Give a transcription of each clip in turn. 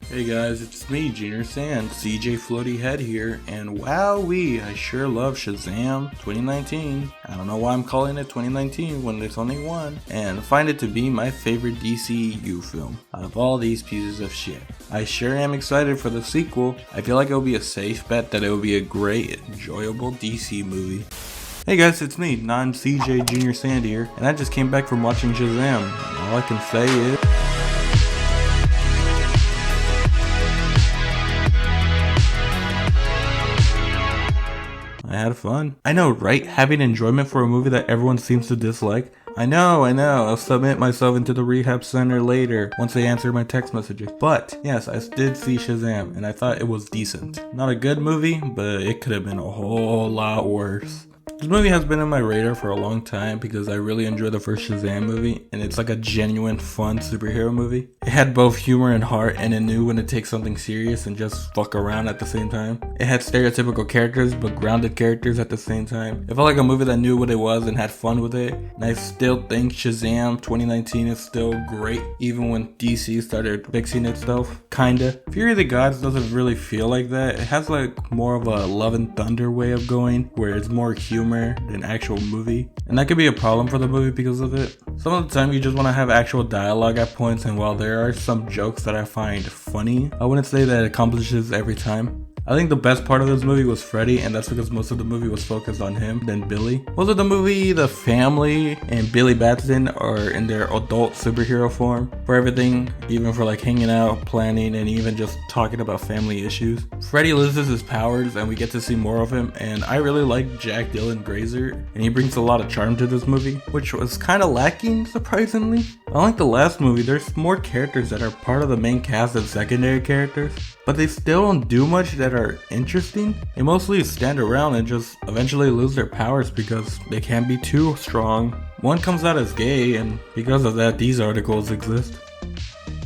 Hey guys, it's me, Junior Sand, CJ Floaty Head here, and wowee, I sure love Shazam 2019. I don't know why I'm calling it 2019 when there's only one, and I find it to be my favorite DCEU film out of all these pieces of shit. I sure am excited for the sequel. I feel like it will be a safe bet that it will be a great, enjoyable DC movie. Hey guys, it's me, non-CJ Junior Sand here, and I just came back from watching Shazam. All I can say is... I had fun. I know, right? Having enjoyment for a movie that everyone seems to dislike. I know. I'll submit myself into the rehab center later once they answer my text messages. But yes, I did see Shazam and I thought it was decent. Not a good movie, but it could have been a whole lot worse. This movie has been on my radar for a long time because I really enjoyed the first Shazam movie, and it's like a genuine fun superhero movie. It had both humor and heart, and it knew when to take something serious and just fuck around at the same time. It had stereotypical characters but grounded characters at the same time. It felt like a movie that knew what it was and had fun with it, and I still think Shazam 2019 is still great, even when DC started fixing itself. Kinda. Fury of the Gods doesn't really feel like that. It has like more of a Love and Thunder way of going, where it's more humor than actual movie, and that could be a problem for the movie because of it. Some of the time you just want to have actual dialogue at points, and while there are some jokes that I find funny, I wouldn't say that it accomplishes every time. I think the best part of this movie was Freddy, and that's because most of the movie was focused on him than Billy. Most of the movie, the family and Billy Batson are in their adult superhero form for everything, even for like hanging out, planning, and even just talking about family issues. Freddy loses his powers and we get to see more of him, and I really like Jack Dylan Grazer, and he brings a lot of charm to this movie, which was kind of lacking, surprisingly. Unlike the last movie, there's more characters that are part of the main cast than secondary characters, but they still don't do much that are interesting. They mostly stand around and just eventually lose their powers because they can't be too strong. One comes out as gay, and because of that, these articles exist.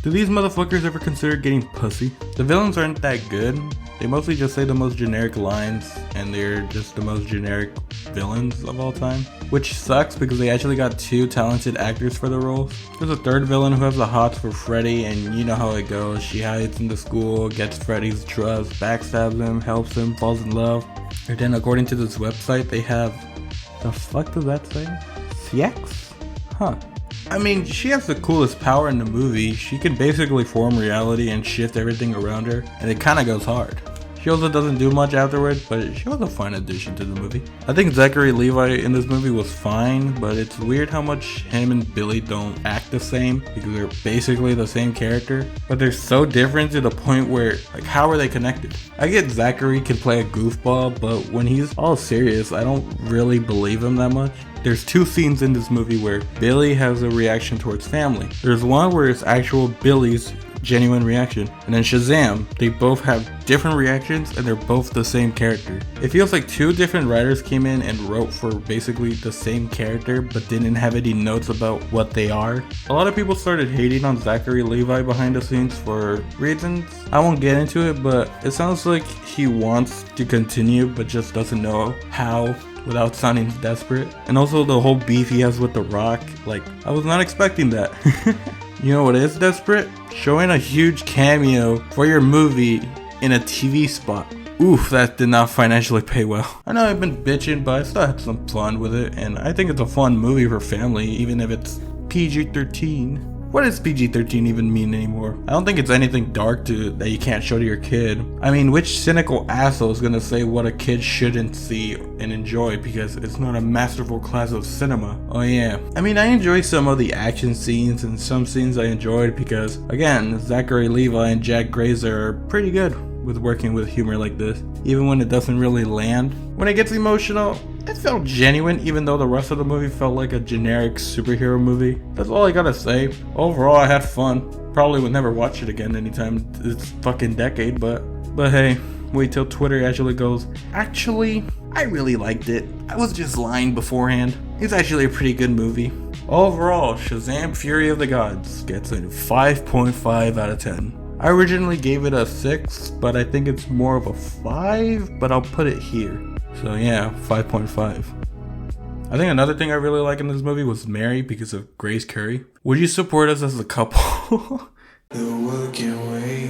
Do these motherfuckers ever consider getting pussy? The villains aren't that good. They mostly just say the most generic lines, and they're just the most generic villains of all time. Which sucks because they actually got two talented actors for the roles. There's a third villain who has the hots for Freddy, and you know how it goes. She hides in the school, gets Freddy's trust, backstabs him, helps him, falls in love. And then according to this website, they have... The fuck does that say? CX? Huh. I mean, she has the coolest power in the movie. She can basically form reality and shift everything around her, and it kinda goes hard. She also doesn't do much afterward, but she was a fine addition to the movie. I think Zachary Levi in this movie was fine, but it's weird how much him and Billy don't act the same, because they're basically the same character, but they're so different to the point where, like, how are they connected? I get Zachary can play a goofball, but when he's all serious, I don't really believe him that much. There's two scenes in this movie where Billy has a reaction towards family. There's one where it's actual Billy's genuine reaction, and then Shazam, they both have different reactions and they're both the same character. It feels like two different writers came in and wrote for basically the same character but didn't have any notes about what they are. A lot of people started hating on Zachary Levi behind the scenes for reasons I won't get into it, but it sounds like he wants to continue but just doesn't know how without sounding desperate. And also the whole beef he has with The Rock, like, I was not expecting that. You know what is desperate? Showing a huge cameo for your movie in a TV spot. Oof, that did not financially pay well. I know I've been bitching, but I still had some fun with it, and I think it's a fun movie for family, even if it's PG-13. What does PG-13 even mean anymore? I don't think it's anything dark that you can't show to your kid. I mean, which cynical asshole is gonna say what a kid shouldn't see and enjoy because it's not a masterful class of cinema? Oh yeah. I mean, I enjoy some of the action scenes, and some scenes I enjoyed because, again, Zachary Levi and Jack Grazer are pretty good with working with humor like this, even when it doesn't really land. When it gets emotional, it felt genuine, even though the rest of the movie felt like a generic superhero movie. That's all I gotta say. Overall, I had fun. Probably would never watch it again anytime this fucking decade, but hey, wait till Twitter actually goes, actually, I really liked it. I was just lying beforehand. It's actually a pretty good movie. Overall, Shazam Fury of the Gods gets a 5.5 out of 10. I originally gave it a 6, but I think it's more of a 5, but I'll put it here. So yeah, 5.5. I think another thing I really like in this movie was Mary because of Grace Currey. Would you support us as a couple? The working way